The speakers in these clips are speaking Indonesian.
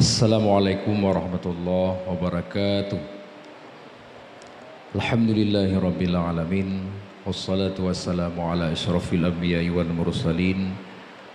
Assalamualaikum warahmatullahi wabarakatuh. Alhamdulillahi rabbil alamin. Wassalatu wassalamu ala asyrafil anbiya'i wal mursalin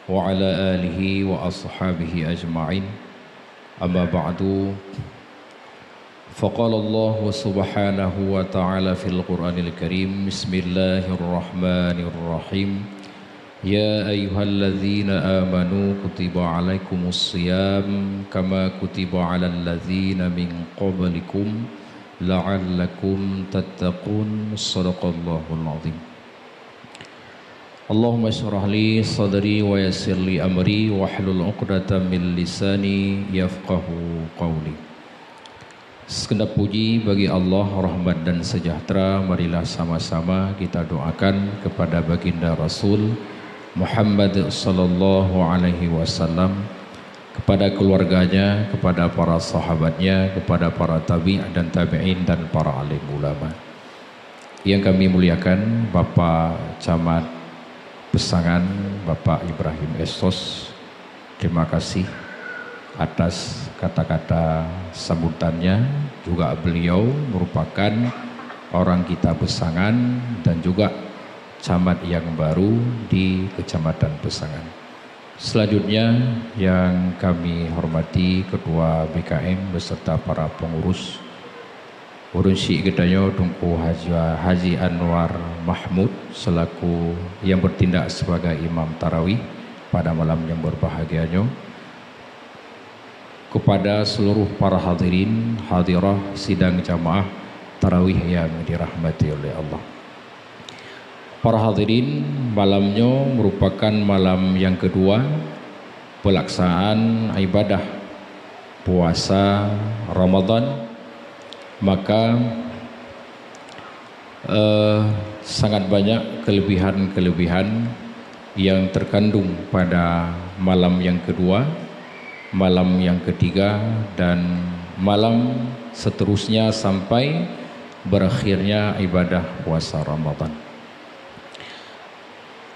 wa ala alihi wa ashabihi ajma'in. Amma ba'du. Faqala Allah subhanahu wa ta'ala fil Qur'anil Karim. Bismillahirrahmanirrahim. Ya ayyuhalladzina amanu kutiba alaikumus siyam kama kutiba alal ladzina min qablikum la'allakum tattaqun. Shadaqallahul azim. Allahumma shrah li sadri wa yassir li amri wahlul 'uqdatam min lisani yafqahu qawli. Segenap puji bagi Allah, rahmat dan sejahtera marilah sama-sama kita doakan kepada baginda Rasul Muhammad sallallahu alaihi wasallam, kepada keluarganya, kepada para sahabatnya, kepada para tabi' dan tabi'in dan para alim ulama. Yang kami muliakan Bapak Camat Pesangan, Bapak Ibrahim Estos, terima kasih atas kata-kata sambutannya. Juga beliau merupakan orang kita Pesangan dan juga camat yang baru di Kecamatan Pesangan. Selanjutnya yang kami hormati Ketua BKM beserta para pengurus Urunsi Gedayo Tungku Haji Anwar Mahmud selaku yang bertindak sebagai Imam Tarawih pada malam yang berbahagianya, kepada seluruh para hadirin hadirah sidang jamaah Tarawih yang dirahmati oleh Allah. Para hadirin, malamnya merupakan malam yang kedua pelaksanaan ibadah puasa Ramadan. Maka sangat banyak kelebihan-kelebihan yang terkandung pada malam yang kedua, malam yang ketiga, dan malam seterusnya sampai berakhirnya ibadah puasa Ramadan.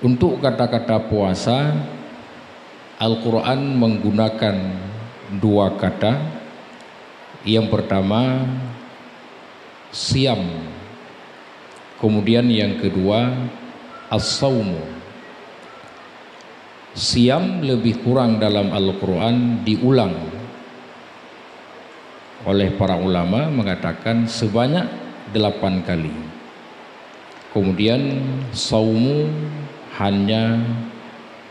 Untuk kata-kata puasa, Al-Quran menggunakan dua kata. Yang pertama siam, kemudian yang kedua as-sawmu. Siam lebih kurang dalam Al-Quran diulang oleh para ulama mengatakan sebanyak 8 kali. Kemudian saumu hanya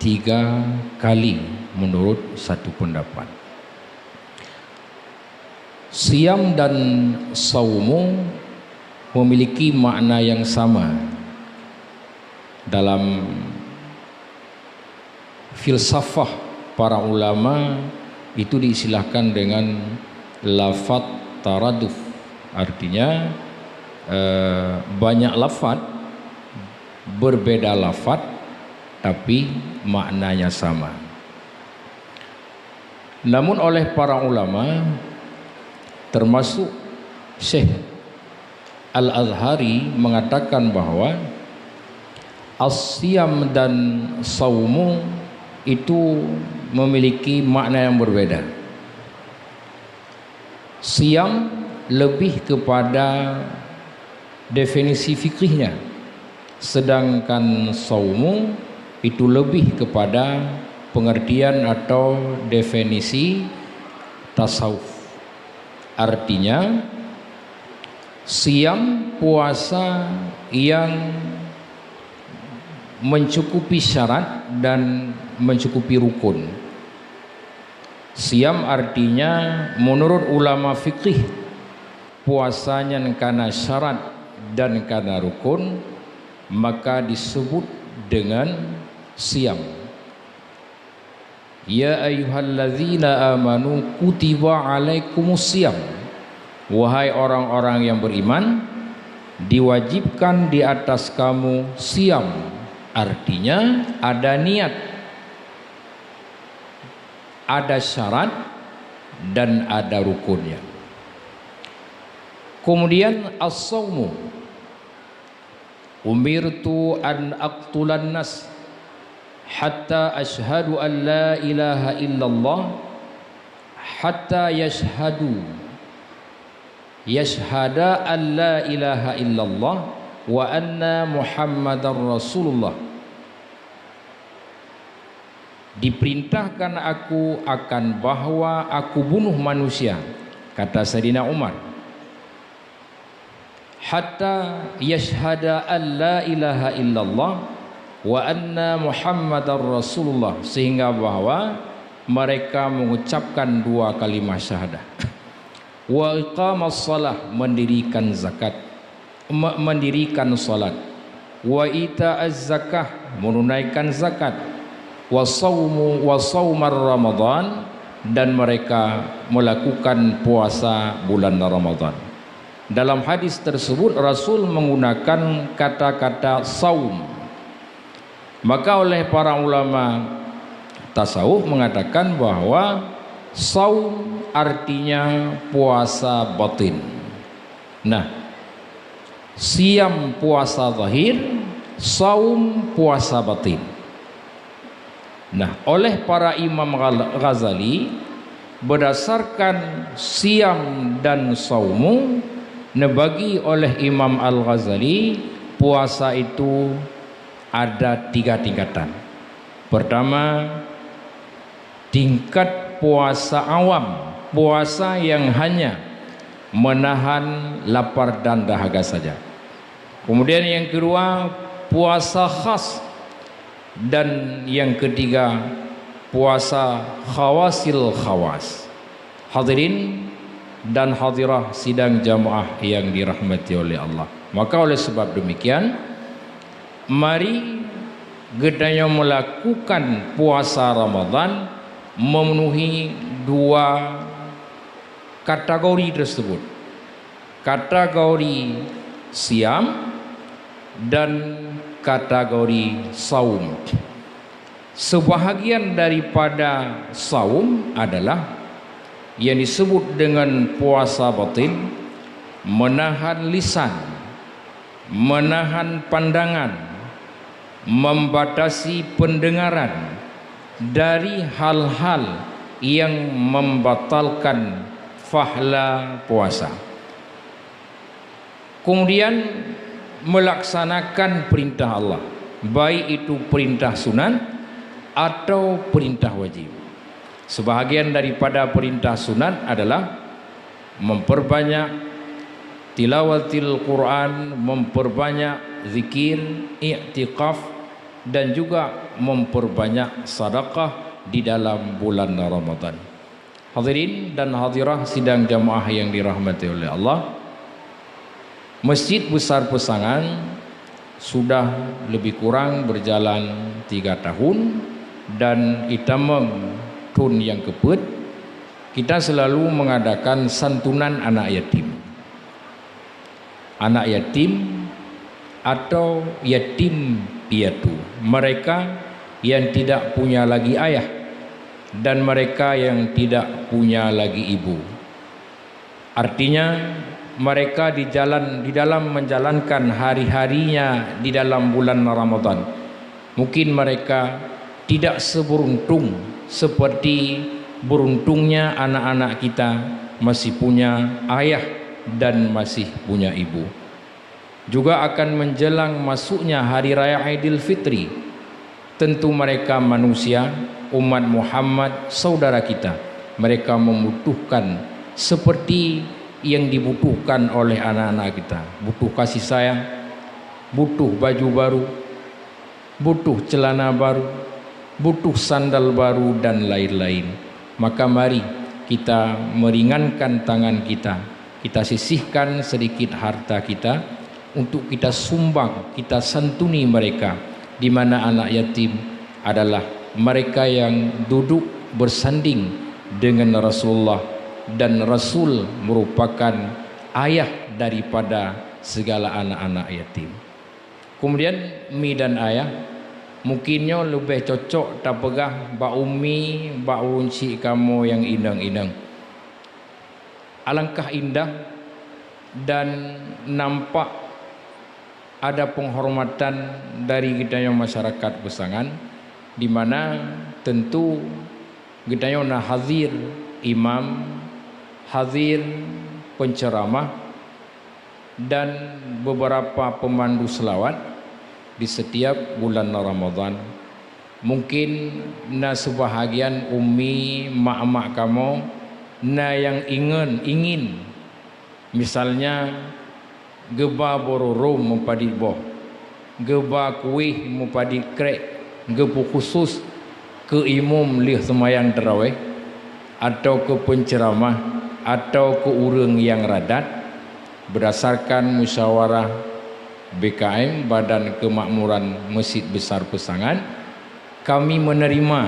3 kali menurut satu pendapat. Siam dan saumu memiliki makna yang sama. Dalam filsafah para ulama itu diistilahkan dengan lafaz taraduf, artinya banyak lafaz, berbeda lafaz tapi maknanya sama. Namun oleh para ulama termasuk Syekh Al-Azhari mengatakan bahwa as-siyam dan saumu itu memiliki makna yang berbeda. Siam lebih kepada definisi fikrihnya, sedangkan saumu itu lebih kepada pengertian atau definisi tasawuf. Artinya siam puasa yang mencukupi syarat dan mencukupi rukun. Siam artinya menurut ulama fikih puasanya karena syarat dan karena rukun, maka disebut dengan siam. Ya ayyuhalladzina amanu kutiba alaikumus siyam. Wahai orang-orang yang beriman, diwajibkan di atas kamu siam. Artinya ada niat, ada syarat, dan ada rukunnya. Kemudian as-sawmu, umirtu an aqtulan nas hatta ashhadu an la ilaha illallah hatta yashhada an la ilaha illallah wa anna muhammadar rasulullah. Diperintahkan aku akan bahwa aku bunuh manusia, kata Sayyidina Umar, hatta yashhada an la ilaha illallah wa anna muhammadar rasulullah, sehingga bahwa mereka mengucapkan dua kalimat syahadah, wa iqamas salah, mendirikan zakat, mendirikan salat, wa ita'az zakah, menunaikan zakat, wa saumar ramadan, dan mereka melakukan puasa bulan Ramadan. Dalam hadis tersebut Rasul menggunakan kata-kata saum. Maka oleh para ulama tasawuf mengatakan bahwa saum artinya puasa batin. Nah, siam puasa zahir, saum puasa batin. Nah, oleh para Imam Ghazali, berdasarkan siam dan saumu, bagi oleh Imam Al-Ghazali, puasa itu ada 3 tingkatan. Pertama, tingkat puasa awam, puasa yang hanya menahan lapar dan dahaga saja. Kemudian yang kedua, puasa khas. Dan yang ketiga, puasa khawasil khawas. Hadirin dan hadirah sidang jamaah yang dirahmati oleh Allah. Maka oleh sebab demikian, mari kita melakukan puasa Ramadan memenuhi 2 kategori tersebut. Kategori siam dan kategori saum. Sebahagian daripada saum adalah yang disebut dengan puasa batin, menahan lisan, menahan pandangan, membatasi pendengaran dari hal-hal yang membatalkan pahala puasa. Kemudian melaksanakan perintah Allah, baik itu perintah sunat atau perintah wajib. Sebahagian daripada perintah sunat adalah memperbanyak tilawatil Quran, memperbanyak zikir, i'tikaf, dan juga memperbanyak sedekah di dalam bulan Ramadan. Hadirin dan hadirah sidang jamaah yang dirahmati oleh Allah, Masjid Besar Pesangan sudah lebih kurang berjalan 3 tahun, dan itameng tun yang keput kita selalu mengadakan santunan anak yatim. Anak yatim atau yatim piatu, mereka yang tidak punya lagi ayah dan mereka yang tidak punya lagi ibu. Artinya mereka di dalam menjalankan hari-harinya di dalam bulan Ramadan, mungkin mereka tidak seberuntung seperti beruntungnya anak-anak kita masih punya ayah dan masih punya ibu. Juga akan menjelang masuknya hari raya Aidil Fitri, tentu mereka manusia, umat Muhammad, saudara kita. Mereka membutuhkan seperti yang dibutuhkan oleh anak-anak kita, butuh kasih sayang, butuh baju baru, butuh celana baru, butuh sandal baru, dan lain-lain. Maka mari kita meringankan tangan kita, kita sisihkan sedikit harta kita untuk kita sumbang, kita santuni mereka, di mana anak yatim adalah mereka yang duduk bersanding dengan Rasulullah, dan Rasul merupakan ayah daripada segala anak-anak yatim. Kemudian mi dan ayah mungkinnya lebih cocok tak pegah ba umi, ba unci kamu yang indang-indang. Alangkah indah dan nampak ada penghormatan dari kita yang masyarakat Pesangan, di mana tentu kita yang hadir imam, hadir penceramah dan beberapa pemandu selawat di setiap bulan Ramadan. Mungkin na sebahagian umi mak-mak kamu na yang ingin misalnya geba bororom mempadi boh, geba kuih mempadi krek, gebu khusus ke imam lih semayang tarawih atau ke penceramah atau ke urang yang radat, berdasarkan musyawarah BKM Badan Kemakmuran Masjid Besar Pesangan, kami menerima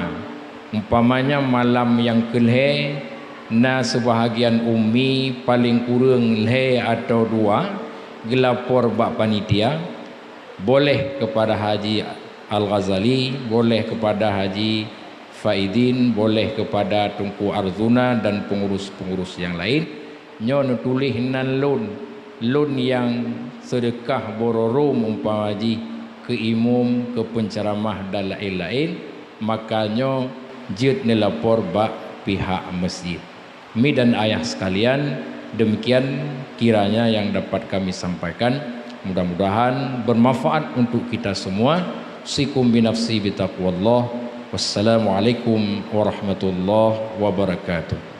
umpamanya malam yang kelhe na sebahagian umi paling kurang lhe atau dua gelapor bak panitia, boleh kepada Haji Al-Ghazali, boleh kepada Haji Faidin, boleh kepada Tunku Arzuna dan pengurus-pengurus yang lain. Nyo nutulis nan lun yang sedekah bororom umpama haji ke imam, ke penceramah dan lain-lain, makanya jid nelapor bak pihak masjid. Mi dan ayah sekalian, demikian kiranya yang dapat kami sampaikan. Mudah-mudahan bermanfaat untuk kita semua. Sikum binafsi bitaqwallah. Wassalamualaikum warahmatullahi wabarakatuh.